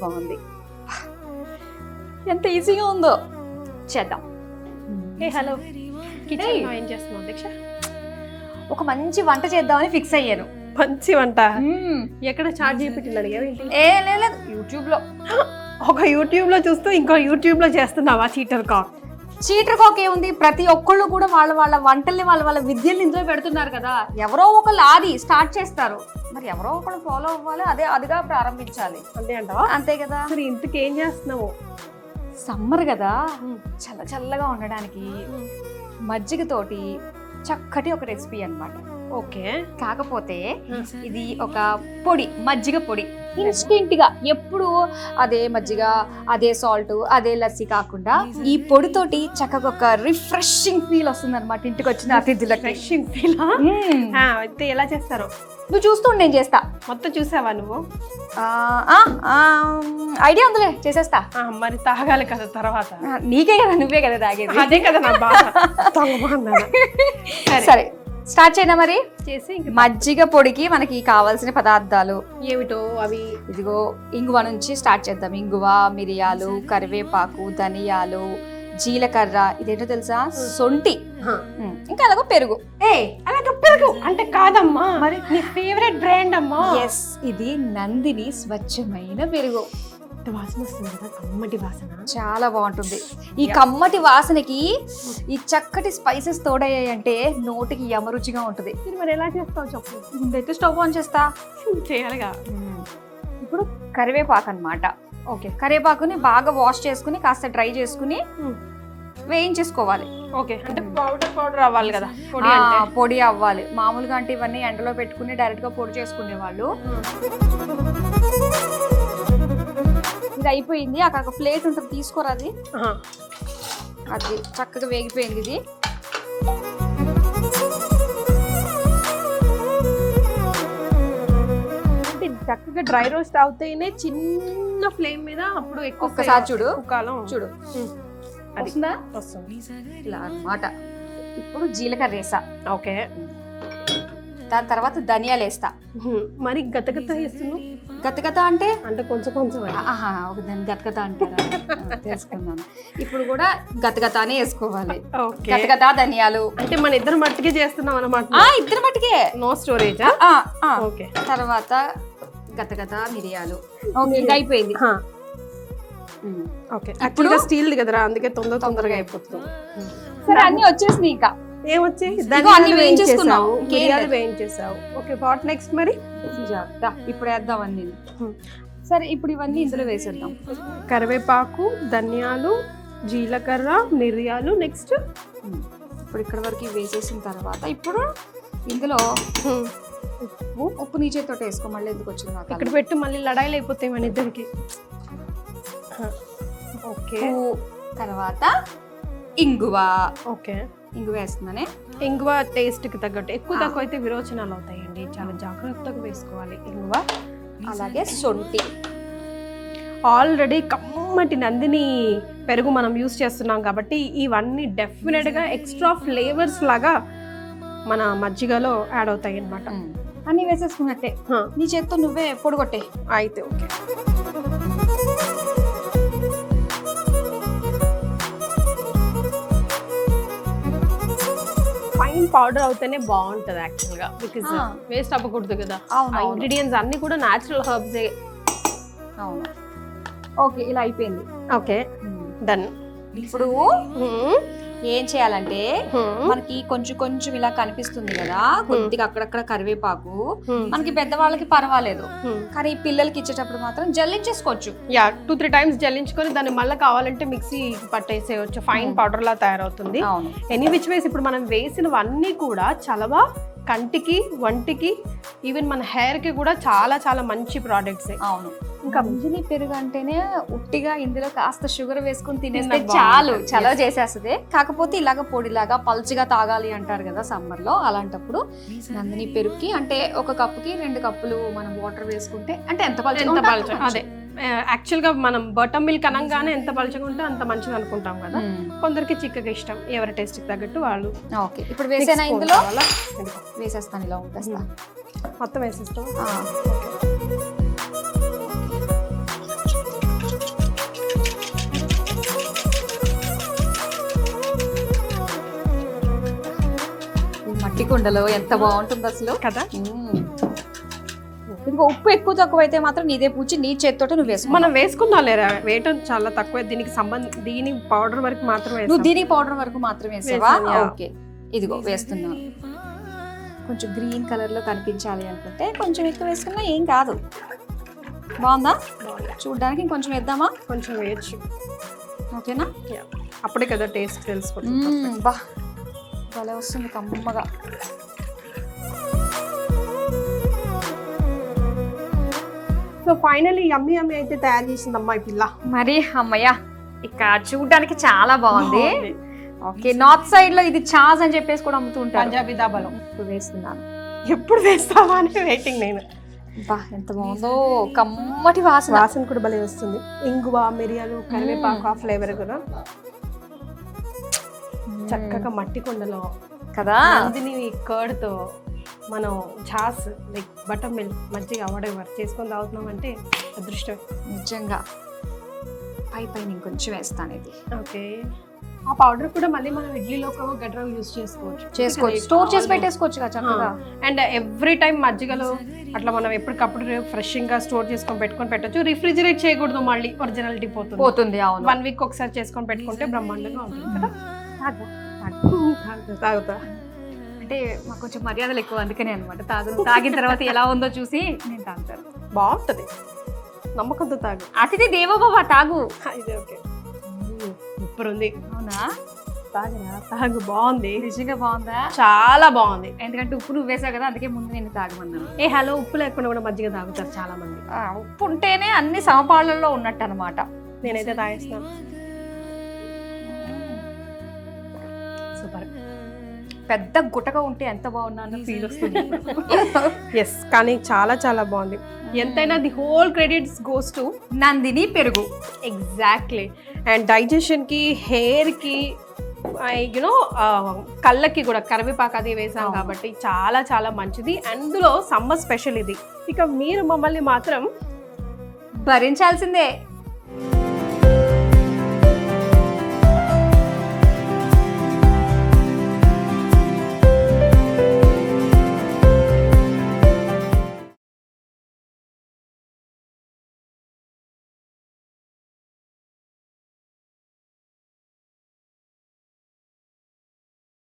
బాగుంది. ఎంత ఈజీగా ఉందో. చేద్దాం. హలో, కిచెన్ ఏం చేస్తున్నావు దీక్ష? ఒక మంచి వంట చేద్దామని ఫిక్స్ అయ్యాను. మంచి వంట? ఎక్కడ చాట్ జీపీటీని అడిగావు ఏంటి? లేదు, యూట్యూబ్లో. ఒక యూట్యూబ్లో చూస్తూ ఇంకో యూట్యూబ్లో చేస్తున్నావా? చీటర్ కాక్ ఏముంది, ప్రతి ఒక్కళ్ళు కూడా వాళ్ళ వాళ్ళ వంటల్ని వాళ్ళ విద్యల్ని ఇందులో పెడుతున్నారు కదా. ఎవరో ఒకళ్ళు ఆది స్టార్ట్ చేస్తారు, మరి ఎవరో ఒకళ్ళు ఫాలో అవ్వాలి, అదిగా ప్రారంభించాలి. అంతే అంటావా? అంతే కదా. మరి ఇంతకు ఏం చేస్తున్నావు? సమ్మర్ కదా, చల్లగా ఉండడానికి మజ్జిగతోటి చక్కటి ఒక రెసిపీ అన్నమాట. ఓకే. కాకపోతే ఇది ఒక పొడి, మజ్జిగ పొడి. ఇన్స్టెంట్ గా ఎప్పుడు అదే మజ్జిగ, అదే సాల్ట్, అదే లస్సీ కాకుండా ఈ పొడితోటి చక్కగా ఒక రిఫ్రెషింగ్ ఫీల్ వస్తుంది అనమాట ఇంటికి వచ్చిన అతిథులకి. రిఫ్రెషింగ్ ఫీల్ అయితే ఎలా చేస్తారు? నువ్వు చూస్తూ నేను చేస్తా. మొత్తం చూసావా నువ్వు? ఐడియా ఉందిలే, చేసేస్తా. మరి తాగాలి కదా తర్వాత. నీకే కదా, నువ్వే కదా తాగేది. అదే కదా నా బాధ. సరే స్టార్ట్ చేయనా మరి? చేసి మజ్జిగ పొడికి మనకి కావాల్సిన పదార్థాలు ఏమిటో అవి ఇదిగో. ఇంగువ నుంచి స్టార్ట్ చేద్దాం. ఇంగువ, మిరియాలు, కరివేపాకు, ధనియాలు, జీలకర్ర, ఇదేంటో తెలుసా, సొంటి, ఇంకా అలాగో పెరుగు. అలాగే పెరుగు అంటే కాదమ్మా, మరి నీ ఫేవరెట్ బ్రాండ్ అమ్మా. ఎస్, ఇది నందిని స్వచ్ఛమైన పెరుగు. వాసన వస్తుంది కదా, కమ్మటి వాసన, చాలా బాగుంటుంది. ఈ కమ్మటి వాసనకి ఈ చక్కటి స్పైసెస్ తోడయ్యాయంటే నోటికి యమరుచిగా ఉంటుంది. మరి ఎలా చేస్తావు చెప్పు? ముందైతే స్టవ్ ఆన్ చేస్తా. చేయాలిగా. ఇప్పుడు కరివేపాకు అన్నమాట. ఓకే, కరివేపాకుని బాగా వాష్ చేసుకుని కాస్త డ్రై చేసుకుని వేయించేసుకోవాలి. ఓకే, అంటే పౌడర్ అవ్వాలి కదా. పొడి అవ్వాలి. మామూలుగా అంటే ఇవన్నీ ఎండలో పెట్టుకుని డైరెక్ట్ గా పొడి చేసుకునే వాళ్ళు. ఇది అయిపోయింది. అక్కడ ఒక ప్లేట్ ఉంటుంది, తీసుకోరా. అది చక్కగా వేగిపోయింది. ఇది చక్కగా డ్రై రోస్ట్ అవుతాయినే చిన్న ఫ్లేమ్ మీద. అప్పుడు ఒక్కసారి చూడు, చూడు వస్తుందా? ఇలా అన్నమాట. ఇప్పుడు జీలకర్ర వేసా. ఓకే. దాని తర్వాత ధనియాలు వేస్తా. మరి గతగత వేస్తున్నావు? గతగత అంటే కొంచెం దాన్ని గతగత అంటారా? తెలుసుకున్నాను. ఇప్పుడు కూడా గతగతానే వేసుకోవాలి. గతగత ధనియాలు అంటే మన ఇద్దరు మట్టుకే చేస్తున్నాం అన్నమాట. ఇద్దరు మట్టుకే, నో స్టోరేజ్. ఓకే. తర్వాత గతగత మిరియాలు. ఓకే, ఇది అయిపోయింది. ఓకే, యాక్చువల్గా స్టీల్ కదరా, అందుకే తొందరగా అయిపోతుంది. సరే, అన్ని వచ్చేసినాయి. ఇంకా ఏమొచ్చాయి? వేయించేసావు. ఓకే, వాట్ నెక్స్ట్ మరి? ఇప్పుడు వేద్దాం అన్ని. సరే, ఇప్పుడు ఇవన్నీ ఇందులో వేసేద్దాం. కరివేపాకు, ధనియాలు, జీలకర్ర, మిరియాలు. నెక్స్ట్ ఇప్పుడు ఇక్కడ వరకు వేసేసిన తర్వాత ఇప్పుడు ఇందులో ఉప్పు నీ చేతితో వేసుకో. మళ్ళీ ఎందుకు వచ్చింది నాకు ఇక్కడ పెట్టు, మళ్ళీ లడాయిలు అయిపోతాయి మన ఇద్దరికి. ఓకే, తర్వాత ఇంగువ. ఓకే, ఇంగువ వేస్తున్నానే. ఇంగువ టేస్ట్ కి తగ్గట్టు, ఎక్కువ తక్కువ అయితే విరోచనాలు అవుతాయండి, చాలా జాగ్రత్తగా వేసుకోవాలి ఇంగువ. అలాగే సొంటి. ఆల్రెడీ కమ్మటి నందిని పెరుగు మనం యూస్ చేస్తున్నాం కాబట్టి ఇవన్నీ డెఫినెట్గా ఎక్స్ట్రా ఫ్లేవర్స్ లాగా మన మజ్జిగలో యాడ్ అవుతాయి అన్నమాట. అన్ని వేసేసుకున్నట్టే. నీ చేత్తో నువ్వే పొడిగొట్టే. అయితే ఓకే. ఫైన్ పౌడర్ అవుతేనే బాగుంటది యాక్చువల్ గా, బికాజ్ వేస్ట్ అవ్వకూడదు కదా. ఇంగ్రీడియంట్స్ అన్ని కూడా న్యాచురల్ హర్బ్స్. అవును. ఓకే, ఇలా అయిపోయింది. Okay, done. ఇప్పుడు ఏం చేయాలంటే మనకి కొంచెం ఇలా కనిపిస్తుంది కదా, కొద్దిగా అక్కడక్కడ కరివేపాకు. మనకి పెద్దవాళ్ళకి పర్వాలేదు, కానీ పిల్లలకి ఇచ్చేటప్పుడు మాత్రం జల్లించేసుకోవచ్చు. 2-3 times జల్లించుకొని దాన్ని మళ్ళీ కావాలంటే మిక్సీ పట్టేసేయచ్చు. ఫైన్ పౌడర్ లా తయారవుతుంది. ఎనీ విచ్ వేస్ ఇప్పుడు మనం వేసినవన్నీ కూడా చలవా, కంటికి, వంటికి, ఈవెన్ మన హెయిర్ కి కూడా చాలా చాలా మంచి ప్రోడక్ట్స్. అవును. ఇంకా నందిని పెరుగు అంటేనే ఉట్టిగా ఇందులో కాస్త షుగర్ వేసుకుని తినేస్తే చాలు, చలవ చేసేస్తుంది. కాకపోతే ఇలాగ పొడిలాగా పల్చగా తాగాలి అంటారు కదా సమ్మర్ లో. అలాంటప్పుడు నందిని పెరుగుకి అంటే 1 కప్పుకి 2 కప్పులు మనం వాటర్ వేసుకుంటే, అంటే ఎంత పల్చగా, అదే యాక్చువల్ గా మనం బటర్ మిల్క్ అనగానే ఎంత పలచగా ఉంటే అంత మంచిది అనుకుంటాం కదా. కొందరికి చిక్కగా ఇష్టం, ఎవరి టేస్ట్ కి తగ్గట్టు వాళ్ళు. ఓకే, ఇప్పుడు వేసేనా? ఇందులో వేసేస్తాను, ఇలా ఉంటేస్తా. మొత్తం వేసేస్తాం. కుండలో ఎంత బాగుంటుంది అసలు కదా. ఇంకా ఉప్పు ఎక్కువ తక్కువ అయితే మాత్రం నీదే పూచి నీ చేతితో నువ్వు వేసుకో. మనం వేసుకుందాం లేరా, వేయటం చాలా తక్కువ. దీనికి దీని పౌడర్ వరకు మాత్రమే నువ్వు దీనికి పౌడర్ వరకు మాత్రమే వేసావా? వేసాను, యా. ఓకే, ఇదిగో వేస్తున్నాను. కొంచెం గ్రీన్ కలర్ లో కనిపించాలి అనుకుంటే కొంచెం ఎక్కువ వేసుకున్నా ఏం కాదు. బాగుందా? చూడడానికి ఇంకొంచెం వేద్దామా? కొంచెం వేయచ్చు. ఓకేనా? అప్పుడే కదా టేస్ట్ తెలుసుకుంటుంది. బా భలే వస్తుంది కమ్మగా. సో ఫైనల్లీ యమ్మీ యమ్మీ అయితే తయారు చేసిందమ్మా ఈ పిల్ల. మరి అమ్మయ్య, ఇక చూడడానికి చాలా బాగుంది. ఓకే, నార్త్ సైడ్ లో ఇది చాజ్ అని చెప్పేసి కూడా అమ్ముతూ ఉంటారు. పంజాబీ దాబాలో ఇప్పుడు వేస్తున్నాను. ఎప్పుడు వేస్తావా అని వెయిటింగ్ నేను. బా ఎంత బాగుందో, కమ్మటి వాసన. వాసన కూడా భలే వస్తుంది. ఇంగువ, మిరియాలు, కరివేపాకు ఆ ఫ్లేవర్ కూడా చక్కగా మట్టి కుండలో కదా. నందిని కర్డ్ తో మనం ఛాస్ లైక్ బటర్ మిల్క్ మజ్జిగ వాడేవారు చేసుకొని తాగుతున్నాం అంటే అదృష్టమే నిజంగా. పైన ఇంకొంచెం వేస్తాను ఇది. ఓకే, ఆ పౌడర్ కూడా మళ్ళీ మనం ఇడ్లీలో గడ్డలో యూజ్ చేసుకోవచ్చు. స్టోర్ చేసి పెట్టేసుకోవచ్చు కదా చక్కగా. అండ్ ఎవ్రీ టైం మజ్జిగలో అట్లా మనం ఎప్పటికప్పుడు ఫ్రెష్ గా స్టోర్ చేసుకొని పెట్టుకొని పెట్టచ్చు. రిఫ్రిజిరేట్ చేయకూడదు, మళ్ళీ ఒరిజినాలిటీ పోతుంది. అవును. 1 వీక్ ఒకసారి చేసుకొని పెట్టుకుంటే బ్రహ్మాండంగా ఉంటుంది కదా. తాగుతా అంటే మాకు కొంచెం మర్యాదలు ఎక్కువ, అందుకనే అనమాట. తాగిన తర్వాత ఎలా ఉందో చూసి నేను తాగుతాను. బాగుంటది, నమ్మకంతో తాగు. అతిథి దేవోభవ, తాగు. ఇది ఓకే, సూపర్ ఉంది. అవునా? తాగరా, తాగు. బాగుంది, నిజంగా బాగుందా? చాలా బాగుంది. ఎందుకంటే ఉప్పు నువ్వు వేసావు కదా, అందుకే ముందు నేను తాగమన్నాను. హలో, ఉప్పు లేకుండా కూడా మజ్జిగ తాగుతారు చాలా మంది. ఉప్పు ఉంటేనే అన్ని సమపాళ్ళల్లో ఉన్నట్టు అనమాట. నేనైతే తాగేస్తాను. సూపర్. పెద్ద గుటగా ఉంటే ఎంత బాగున్నా ఫీల్ వస్తుంది. ఎస్, కానీ చాలా చాలా బాగుంది. ఎంతైనా the whole credits goes to Nandini పెరుగు. ఎగ్జాక్ట్లీ. అండ్ డైజెషన్కి, హెయిర్కి, యునో కళ్ళకి కూడా కరివేపాకు అది వేసాం కాబట్టి చాలా చాలా మంచిది. అందులో సమ్మర్ స్పెషల్ ఇది. ఇక మీరు మమ్మల్ని మాత్రం భరించాల్సిందే.